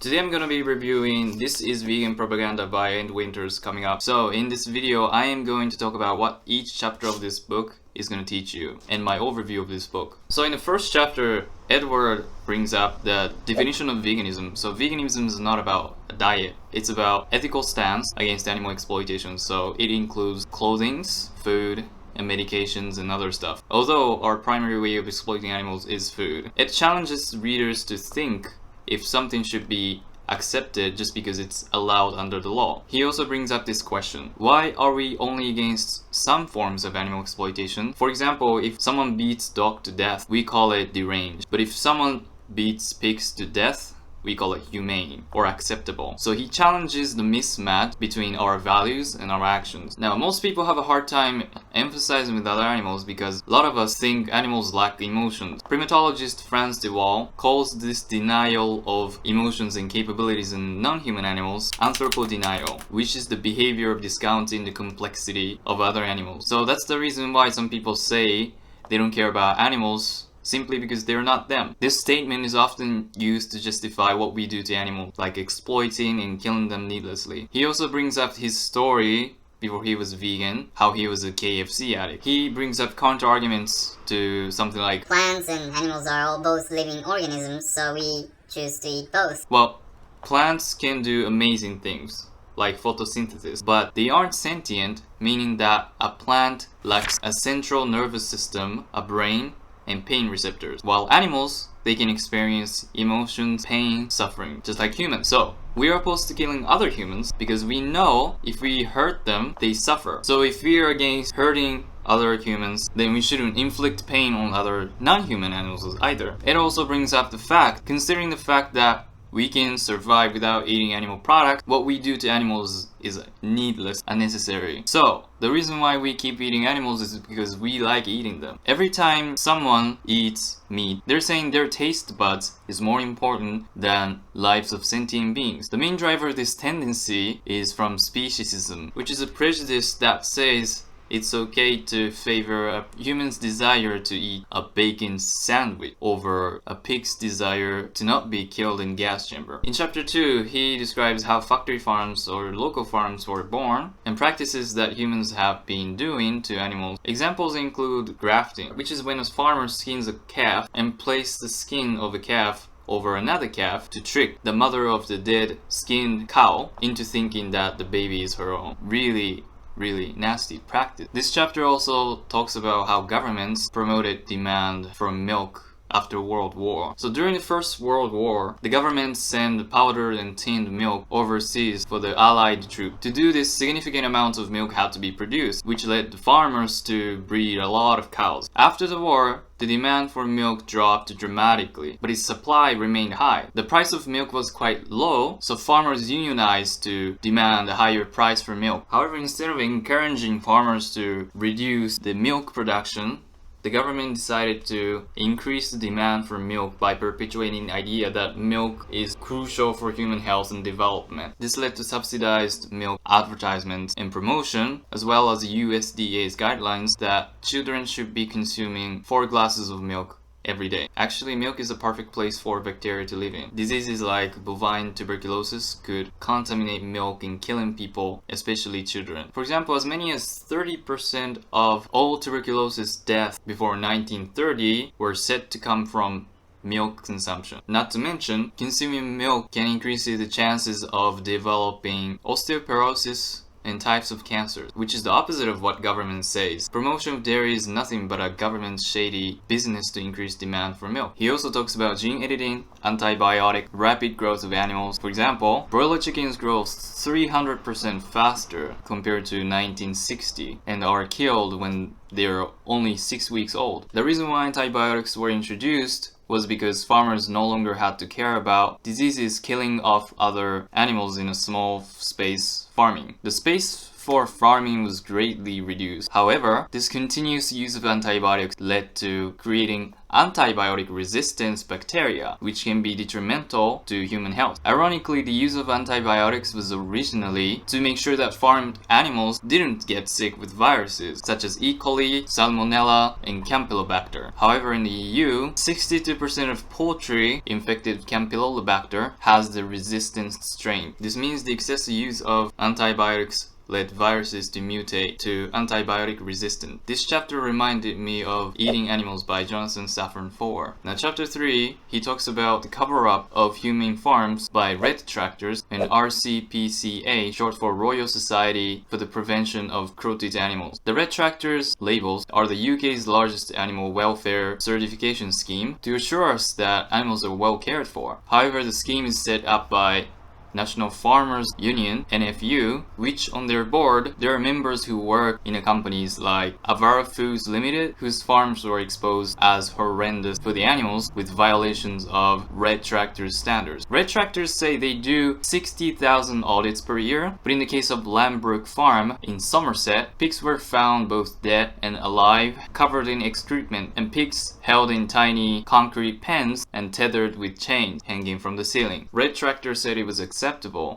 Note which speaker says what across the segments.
Speaker 1: Today I'm gonna be reviewing This is Vegan Propaganda by End Winters coming up. So in this video I am going to talk about what each chapter of this book is gonna teach you and my overview of this book. So in the first chapter, Edward brings up the definition of veganism. So veganism is not about a diet, it's about ethical stance against animal exploitation. So it includes clothing, food, and medications and other stuff. Although our primary way of exploiting animals is food, it challenges readers to think if something should be accepted just because it's allowed under the law. He also brings up this question: why are we only against some forms of animal exploitation? For example, if someone beats dog to death, we call it deranged. But if someone beats pigs to death, we call it humane or acceptable. So he challenges the mismatch between our values and our actions. Now, most people have a hard time emphasizing with other animals because a lot of us think animals lack emotions. Primatologist Franz de Waal calls this denial of emotions and capabilities in non-human animals anthropodenial, which is the behavior of discounting the complexity of other animals. So that's the reason why some people say they don't care about animals, simply because they're not them. This statement is often used to justify what we do to animals, like exploiting and killing them needlessly. He also brings up his story before he was vegan, how he was a KFC addict. He brings up counter-arguments to something like,
Speaker 2: plants and animals are all both living organisms, so we choose to eat both.
Speaker 1: Well, plants can do amazing things, like photosynthesis, but they aren't sentient, meaning that a plant lacks a central nervous system, a brain, and pain receptors. While animals, they can experience emotions, pain, suffering, just like humans. So we are opposed to killing other humans because we know if we hurt them, they suffer. So if we are against hurting other humans, then we shouldn't inflict pain on other non-human animals either. It also brings up the fact, considering the fact that we can survive without eating animal products, what we do to animals is needless, unnecessary. So the reason why we keep eating animals is because we like eating them. Every time someone eats meat, they're saying their taste buds is more important than lives of sentient beings. The main driver of this tendency is from speciesism, which is a prejudice that says it's okay to favor a human's desire to eat a bacon sandwich over a pig's desire to not be killed in gas chamber. In chapter 2, he describes how factory farms or local farms were born and practices that humans have been doing to animals. Examples include grafting, which is when a farmer skins a calf and places the skin of a calf over another calf to trick the mother of the dead skinned cow into thinking that the baby is her own. Really nasty practice. This chapter also talks about how governments promoted demand for milk after World War. So during the First World War, the government sent powdered and tinned milk overseas for the Allied troops. To do this, significant amounts of milk had to be produced, which led the farmers to breed a lot of cows. After the war, the demand for milk dropped dramatically, but its supply remained high. The price of milk was quite low, so farmers unionized to demand a higher price for milk. However, instead of encouraging farmers to reduce the milk production, the government decided to increase the demand for milk by perpetuating the idea that milk is crucial for human health and development. This led to subsidized milk advertisements and promotion, as well as USDA's guidelines that children should be consuming 4 glasses of milk every day. Actually, milk is a perfect place for bacteria to live in. Diseases like bovine tuberculosis could contaminate milk and killing people, especially children. For example, as many as 30% of all tuberculosis deaths before 1930 were said to come from milk consumption. Not to mention, consuming milk can increase the chances of developing osteoporosis and types of cancers, which is the opposite of what government says. Promotion of dairy is nothing but a government's shady business to increase demand for milk. He also talks about gene editing, antibiotic, rapid growth of animals. For example, broiler chickens grow 300% faster compared to 1960 and are killed when they're only 6 weeks old. The reason why antibiotics were introduced was because farmers no longer had to care about diseases killing off other animals in a small space farming. The space for farming was greatly reduced. However, this continuous use of antibiotics led to creating antibiotic resistance bacteria, which can be detrimental to human health. Ironically, the use of antibiotics was originally to make sure that farmed animals didn't get sick with viruses such as E. coli, Salmonella, and Campylobacter. However, in the EU, 62% of poultry infected with Campylobacter has the resistant strain. This means the excessive use of antibiotics led viruses to mutate to antibiotic resistant. This chapter reminded me of Eating Animals by Jonathan Safran Foer. Now chapter 3, he talks about the cover-up of humane farms by red tractors and RCPCA, short for Royal Society for the Prevention of Cruelty to Animals. The red tractors labels are the UK's largest animal welfare certification scheme to assure us that animals are well cared for. However, the scheme is set up by National Farmers Union, NFU, which on their board, there are members who work in companies like Avara Foods Limited, whose farms were exposed as horrendous for the animals with violations of Red Tractor's standards. Red Tractors say they do 60,000 audits per year, but in the case of Lambrook Farm in Somerset, pigs were found both dead and alive, covered in excrement, and pigs held in tiny concrete pens and tethered with chains hanging from the ceiling. Red Tractor said it was acceptable.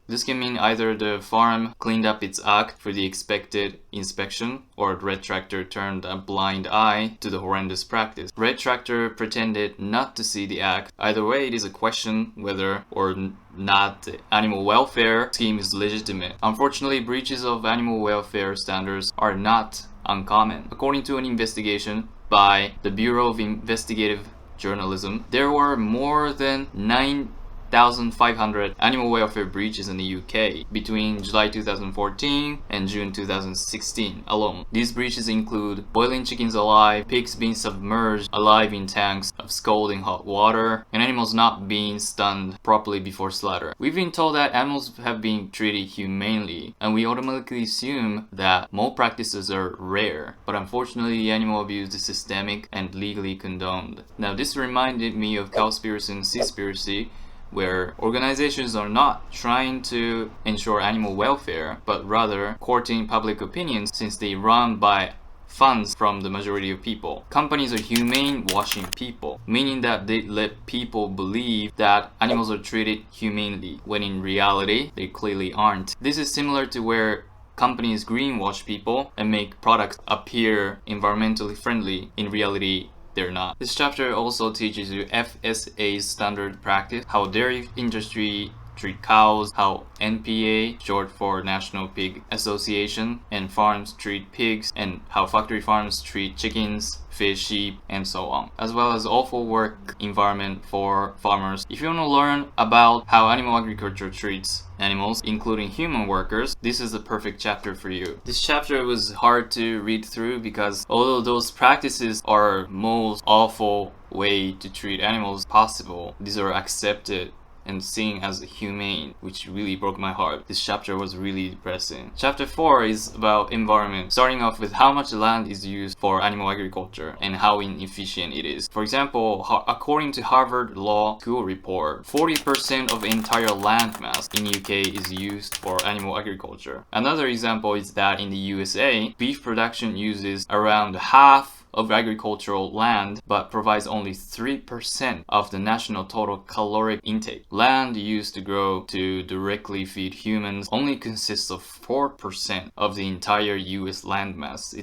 Speaker 1: This can mean either the farm cleaned up its act for the expected inspection, or Red Tractor turned a blind eye to the horrendous practice. Red Tractor pretended not to see the act. Either way, it is a question whether or not the animal welfare scheme is legitimate. Unfortunately, breaches of animal welfare standards are not uncommon. According to an investigation by the Bureau of Investigative Journalism, there were more than 9,500 animal welfare breaches in the UK between July 2014 and June 2016 alone. These breaches include boiling chickens alive, pigs being submerged alive in tanks of scalding hot water, and animals not being stunned properly before slaughter. We've been told that animals have been treated humanely, and we automatically assume that more practices are rare, but unfortunately animal abuse is systemic and legally condoned. Now this reminded me of Cowspiracy and Seaspiracy, where organizations are not trying to ensure animal welfare, but rather courting public opinion since they run by funds from the majority of people. Companies are humane washing people, meaning that they let people believe that animals are treated humanely, when in reality, they clearly aren't. This is similar to where companies greenwash people and make products appear environmentally friendly. In reality, they're not. This chapter also teaches you FSA's standard practice, how dairy industry treat cows, how NPA, short for National Pig Association, and farms treat pigs, and how factory farms treat chickens, fish, sheep, and so on, as well as awful work environment for farmers. If you want to learn about how animal agriculture treats animals, including human workers, this is the perfect chapter for you. This chapter was hard to read through because although those practices are most awful way to treat animals possible, these are accepted and seen as humane, which really broke my heart. This chapter was really depressing. Chapter 4 is about environment, starting off with how much land is used for animal agriculture and how inefficient it is. For example, according to Harvard Law School report, 40% of entire land mass in UK is used for animal agriculture. Another example is that in the USA, beef production uses around half of agricultural land but provides only 3% of the national total caloric intake. Land used to grow to directly feed humans only consists of 4% of the entire US landmass.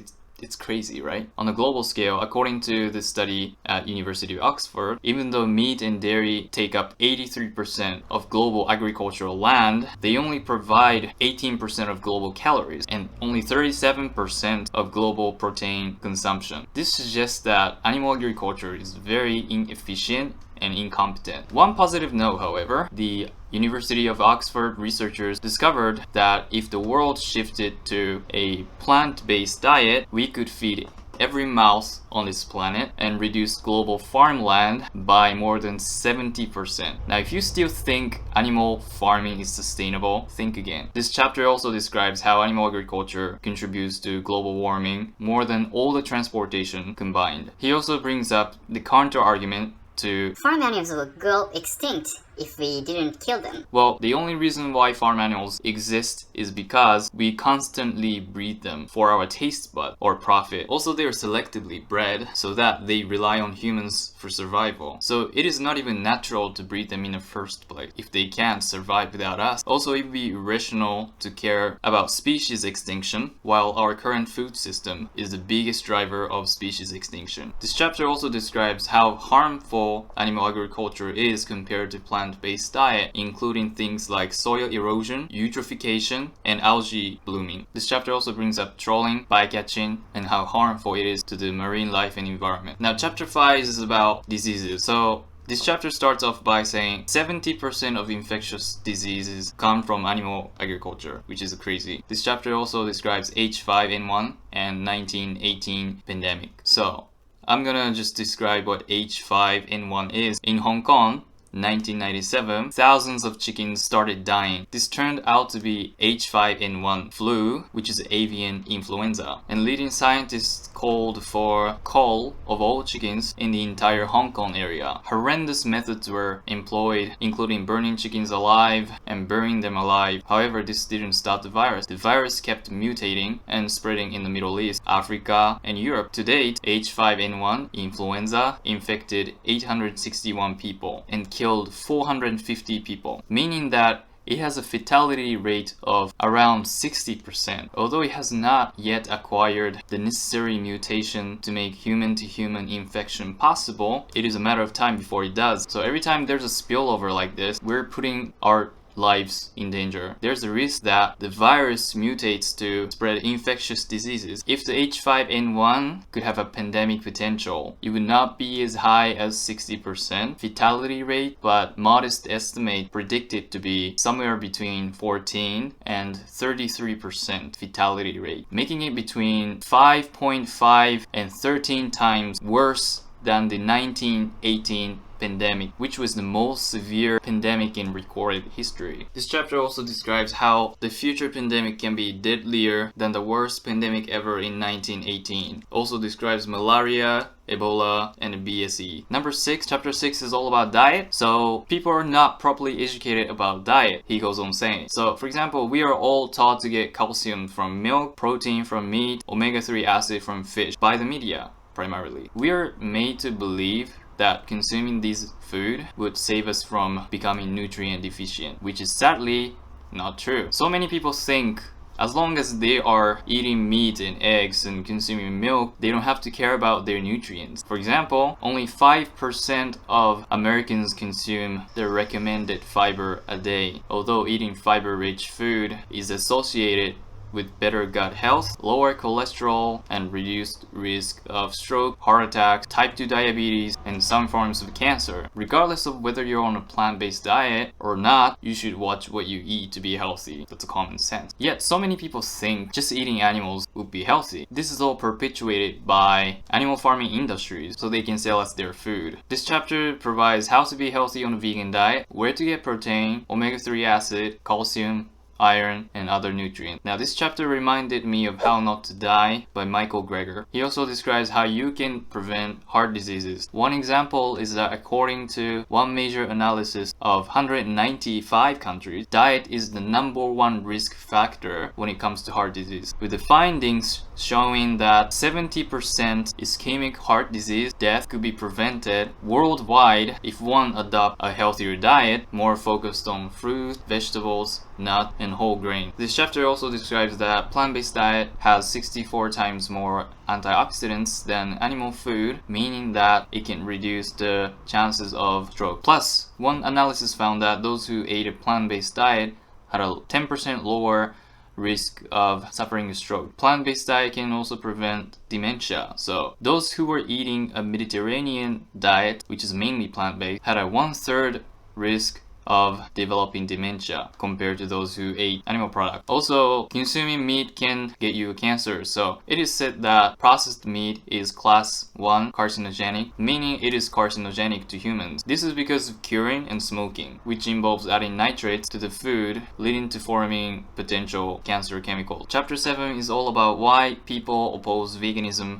Speaker 1: It's crazy, right? On a global scale, according to the study at University of Oxford, even though meat and dairy take up 83% of global agricultural land, they only provide 18% of global calories and only 37% of global protein consumption. This suggests that animal agriculture is very inefficient and incompetent. One positive note, however, the University of Oxford researchers discovered that if the world shifted to a plant-based diet, we could feed every mouse on this planet and reduce global farmland by more than 70%. Now, if you still think animal farming is sustainable, think again. This chapter also describes how animal agriculture contributes to global warming more than all the transportation combined. He also brings up the counter-argument to
Speaker 2: farm animals will go extinct if we didn't kill them?
Speaker 1: Well, the only reason why farm animals exist is because we constantly breed them for our taste bud or profit. Also, they are selectively bred so that they rely on humans for survival. So it is not even natural to breed them in the first place if they can't survive without us. Also, it would be irrational to care about species extinction while our current food system is the biggest driver of species extinction. This chapter also describes how harmful animal agriculture is compared to plant-based diet, including things like soil erosion, eutrophication, and algae blooming. This chapter also brings up trolling, bycatching, and how harmful it is to the marine life and environment. Now, chapter 5 is about diseases. So this chapter starts off by saying 70% of infectious diseases come from animal agriculture, which is crazy. This chapter also describes H5N1 and 1918 pandemic. So I'm gonna just describe what H5N1 is. In Hong Kong, 1997, thousands of chickens started dying. This turned out to be H5N1 flu, which is avian influenza. And leading scientists called for cull of all chickens in the entire Hong Kong area. Horrendous methods were employed, including burning chickens alive and burying them alive. However, this didn't stop the virus. The virus kept mutating and spreading in the Middle East, Africa, and Europe. To date, H5N1 influenza infected 861 people and killed 450 people, meaning that it has a fatality rate of around 60%. Although it has not yet acquired the necessary mutation to make human-to-human infection possible, it is a matter of time before it does. So every time there's a spillover like this, we're putting our lives in danger. There's a risk that the virus mutates to spread infectious diseases. If the H5N1 could have a pandemic potential, it would not be as high as 60% fatality rate, but modest estimate predicted to be somewhere between 14 and 33% fatality rate, making it between 5.5 and 13 times worse than the 1918 pandemic, which was the most severe pandemic in recorded history. This chapter also describes how the future pandemic can be deadlier than the worst pandemic ever in 1918. Also describes malaria, Ebola, and BSE. Number 6, chapter 6 is all about diet. So people are not properly educated about diet, he goes on saying. So for example, we are all taught to get calcium from milk, protein from meat, omega-3 acid from fish by the media primarily. We are made to believe that consuming these food would save us from becoming nutrient deficient, which is sadly not true. So many people think as long as they are eating meat and eggs and consuming milk, they don't have to care about their nutrients. For example, only 5% of Americans consume the recommended fiber a day. Although eating fiber-rich food is associated with better gut health, lower cholesterol, and reduced risk of stroke, heart attack, type 2 diabetes, and some forms of cancer. Regardless of whether you're on a plant-based diet or not, you should watch what you eat to be healthy. That's a common sense. Yet, so many people think just eating animals would be healthy. This is all perpetuated by animal farming industries so they can sell us their food. This chapter provides how to be healthy on a vegan diet, where to get protein, omega-3 acid, calcium, iron, and other nutrients. Now this chapter reminded me of How Not to Die by Michael Greger. He also describes how you can prevent heart diseases. One example is that according to one major analysis of 195 countries, diet is the #1 risk factor when it comes to heart disease, with the findings showing that 70% ischemic heart disease death could be prevented worldwide if one adopt a healthier diet, more focused on fruit, vegetables, nut, and whole grain. This chapter also describes that plant-based diet has 64 times more antioxidants than animal food, meaning that it can reduce the chances of stroke. Plus, one analysis found that those who ate a plant-based diet had a 10% lower risk of suffering a stroke. Plant-based diet can also prevent dementia. So those who were eating a Mediterranean diet, which is mainly plant-based, had a 1/3 risk of developing dementia compared to those who ate animal products. Also, consuming meat can get you cancer. So it is said that processed meat is class 1 carcinogenic, meaning it is carcinogenic to humans. This is because of curing and smoking, which involves adding nitrates to the food, leading to forming potential cancer chemicals. Chapter 7 is all about why people oppose veganism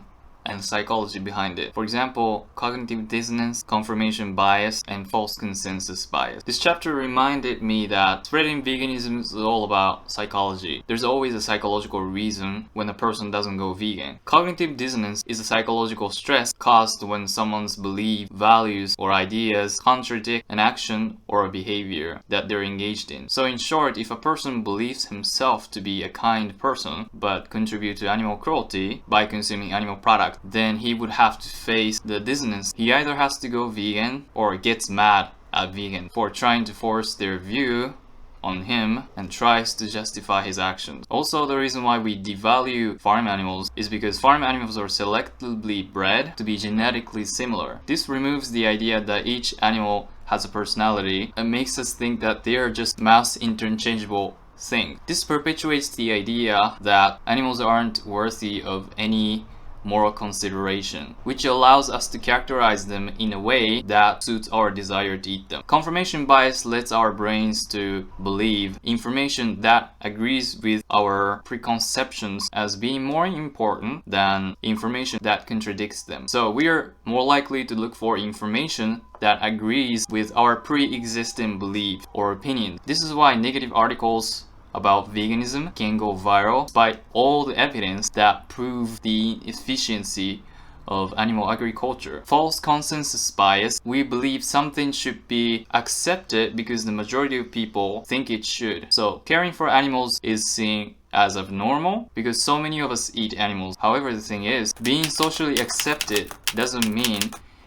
Speaker 1: and psychology behind it. For example, cognitive dissonance, confirmation bias, and false consensus bias. This chapter reminded me that spreading veganism is all about psychology. There's always a psychological reason when a person doesn't go vegan. Cognitive dissonance is a psychological stress caused when someone's belief, values, or ideas contradict an action or a behavior that they're engaged in. So in short, if a person believes himself to be a kind person but contribute to animal cruelty by consuming animal products, then he would have to face the dissonance. He either has to go vegan or gets mad at vegan for trying to force their view on him and tries to justify his actions. Also, the reason why we devalue farm animals is because farm animals are selectively bred to be genetically similar. This removes the idea that each animal has a personality and makes us think that they are just mass interchangeable things. This perpetuates the idea that animals aren't worthy of any moral consideration, which allows us to characterize them in a way that suits our desire to eat them. Confirmation bias lets our brains to believe information that agrees with our preconceptions as being more important than information that contradicts them. So we are more likely to look for information that agrees with our pre-existing belief or opinion. This is why negative articles about veganism can go viral despite all the evidence that prove the efficiency of animal agriculture. False consensus bias. We believe something should be accepted because the majority of people think it should. So caring for animals is seen as abnormal because so many of us eat animals. However, the thing is, being socially accepted doesn't mean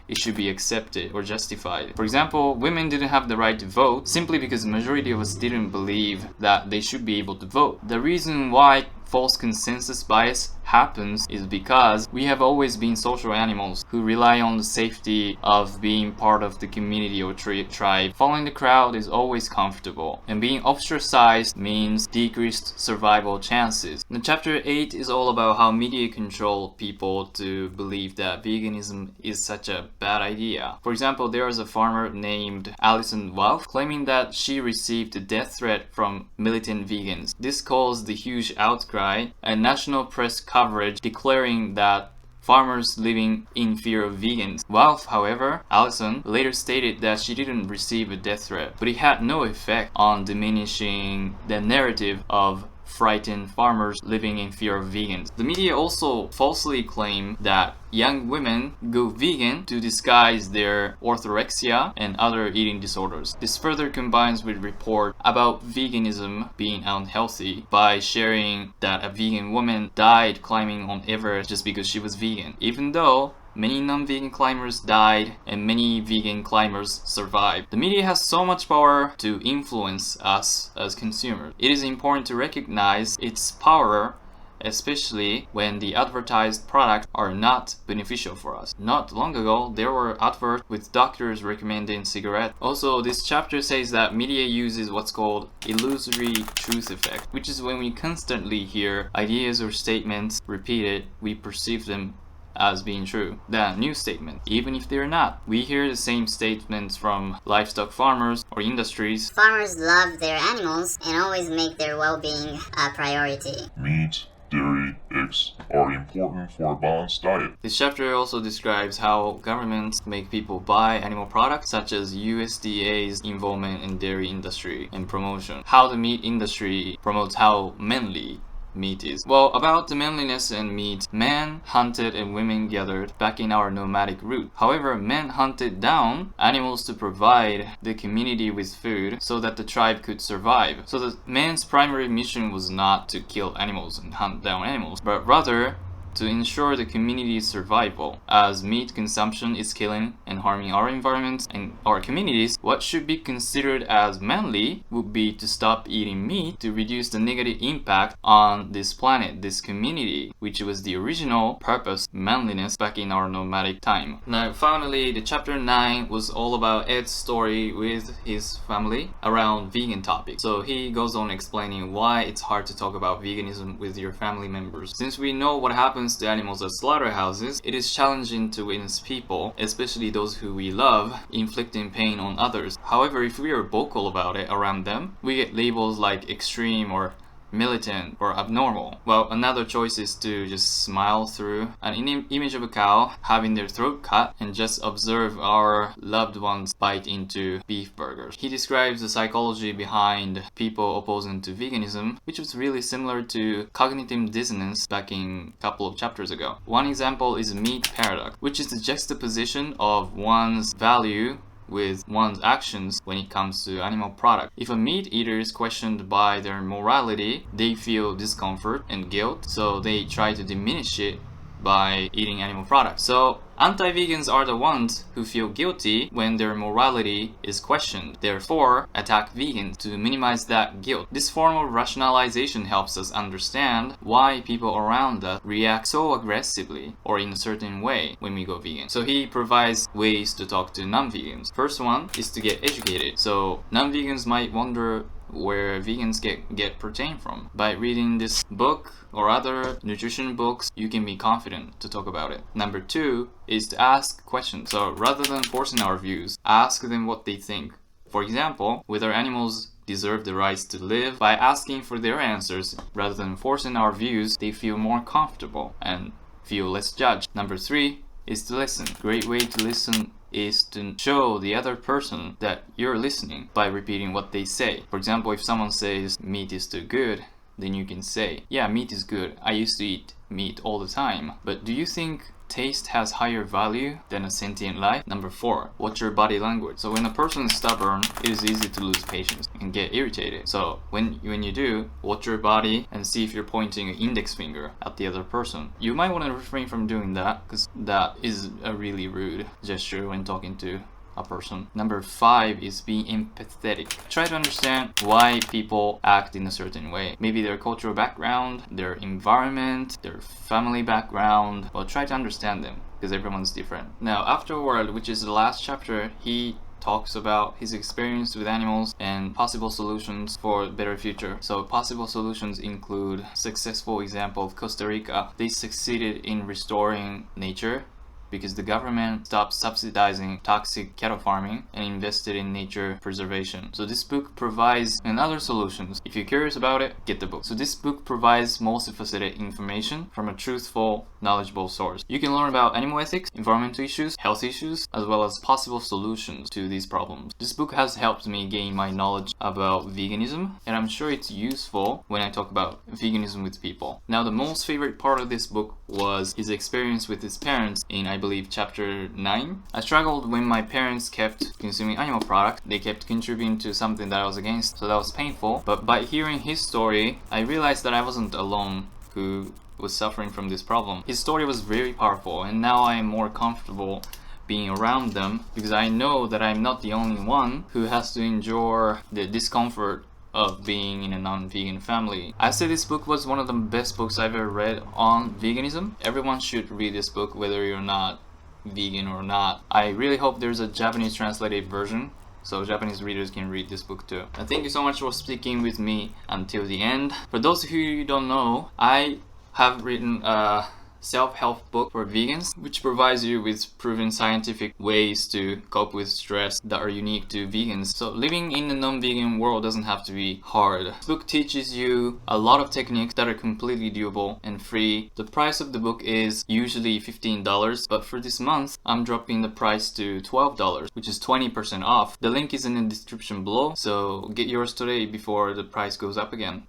Speaker 1: it should be accepted or justified. For example, women didn't have the right to vote simply because the majority of us didn't believe that they should be able to vote. The reason why false consensus bias happens is because we have always been social animals who rely on the safety of being part of the community or tribe. Following the crowd is always comfortable, and being ostracized means decreased survival chances. And chapter 8 is all about how media control people to believe that veganism is such a bad idea. For example, there is a farmer named Alison Wolf claiming that she received a death threat from militant vegans. This caused the huge outcry and national press coverage declaring that farmers living in fear of vegans. Wolf, however, Alison later stated that she didn't receive a death threat, but it had no effect on diminishing the narrative of frightened farmers living in fear of vegans. The media also falsely claim that young women go vegan to disguise their orthorexia and other eating disorders. This further combines with report about veganism being unhealthy by sharing that a vegan woman died climbing on Everest just because she was vegan, even though many non-vegan climbers died and many vegan climbers survived. The media has so much power to influence us as consumers. It is important to recognize its power, especially when the advertised products are not beneficial for us. Not long ago, there were adverts with doctors recommending cigarettes. Also, this chapter says that media uses what's called illusory truth effect, which is when we constantly hear ideas or statements repeated, we perceive them as being true than new statements, even if they're not. We hear the same statements from livestock farmers or industries.
Speaker 2: Farmers love their animals and always make their well-being a priority.
Speaker 3: Meat, dairy, eggs are important for a balanced diet.
Speaker 1: This chapter also describes how governments make people buy animal products, such as USDA's involvement in dairy industry and promotion. How the meat industry promotes how manly meat is. Well, about the manliness and meat, men hunted and women gathered back in our nomadic route. However, men hunted down animals to provide the community with food so that the tribe could survive. So the men's primary mission was not to kill animals and hunt down animals, but rather to ensure the community's survival. As meat consumption is killing and harming our environments and our communities, what should be considered as manly would be to stop eating meat to reduce the negative impact on this planet, this community, which was the original purpose, manliness, back in our nomadic time. Now, finally, the chapter 9 was all about Ed's story with his family around vegan topics. So he goes on explaining why it's hard to talk about veganism with your family members. Since we know what happens to animals at slaughterhouses, it is challenging to witness people, especially those who we love, inflicting pain on others. However, if we are vocal about it around them, we get labels like extreme or militant or abnormal? Well, another choice is to just smile through an image of a cow having their throat cut and just observe our loved ones bite into beef burgers. He describes the psychology behind people opposing to veganism, which was really similar to cognitive dissonance back in a couple of chapters ago. One example is meat paradox, which is the juxtaposition of one's value with one's actions when it comes to animal product. If a meat eater is questioned by their morality, they feel discomfort and guilt, so they try to diminish it by eating animal products. So anti-vegans are the ones who feel guilty when their morality is questioned, therefore attack vegans to minimize that guilt. This form of rationalization helps us understand why people around us react so aggressively or in a certain way when we go vegan. So he provides ways to talk to non-vegans. First one is to get educated. So non-vegans might wonder where vegans get protein from. By reading this book or other nutrition books, you can be confident to talk about it. Number two is to ask questions. So rather than forcing our views, ask them what they think. For example, whether animals deserve the rights to live. By asking for their answers rather than forcing our views, they feel more comfortable and feel less judged. Number three is to listen. Great way to listen is to show the other person that you're listening by repeating what they say. For example, if someone says meat is too good, then you can say, yeah, meat is good. I used to eat meat all the time. But do you think taste has higher value than a sentient life? Number four, watch your body language. So when a person is stubborn, it is easy to lose patience and get irritated. So when you do, watch your body and see if you're pointing an index finger at the other person. You might want to refrain from doing that because that is a really rude gesture when talking to a person. Number five is being empathetic. Try to understand why people act in a certain way. Maybe their cultural background, their environment, their family background. Well, try to understand them because everyone's different. Now, Afterword, which is the last chapter, he talks about his experience with animals and possible solutions for a better future. So possible solutions include successful example of Costa Rica. They succeeded in restoring nature because the government stopped subsidizing toxic cattle farming and invested in nature preservation. So this book provides other solutions. If you're curious about it, get the book. So this book provides multifaceted information from a truthful, knowledgeable source. You can learn about animal ethics, environmental issues, health issues, as well as possible solutions to these problems. This book has helped me gain my knowledge about veganism, and I'm sure it's useful when I talk about veganism with people. Now, the most favorite part of this book was his experience with his parents in, I believe, chapter 9. I struggled when my parents kept consuming animal products. They kept contributing to something that I was against, so that was painful. But by hearing his story, I realized that I wasn't alone who was suffering from this problem. His story was very powerful, and now I am more comfortable being around them because I know that I'm not the only one who has to endure the discomfort of being in a non-vegan family. I say this book was one of the best books I've ever read on veganism. Everyone should read this book whether you're not vegan or not. I really hope there's a Japanese translated version so Japanese readers can read this book too. And thank you so much for speaking with me until the end. For those of you who don't know, I have written a self-help book for vegans, which provides you with proven scientific ways to cope with stress that are unique to vegans. So living in the non-vegan world doesn't have to be hard. This book teaches you a lot of techniques that are completely doable and free. The price of the book is usually $15, but for this month, I'm dropping the price to $12, which is 20% off. The link is in the description below, so get yours today before the price goes up again.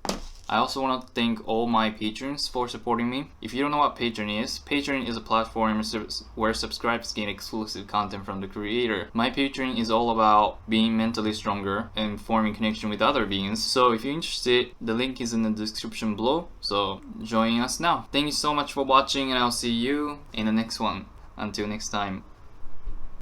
Speaker 1: I also want to thank all my patrons for supporting me. If you don't know what Patreon is a platform where subscribers gain exclusive content from the creator. My Patreon is all about being mentally stronger and forming connection with other vegans. So if you're interested, the link is in the description below. So join us now. Thank you so much for watching, and I'll see you in the next one. Until next time.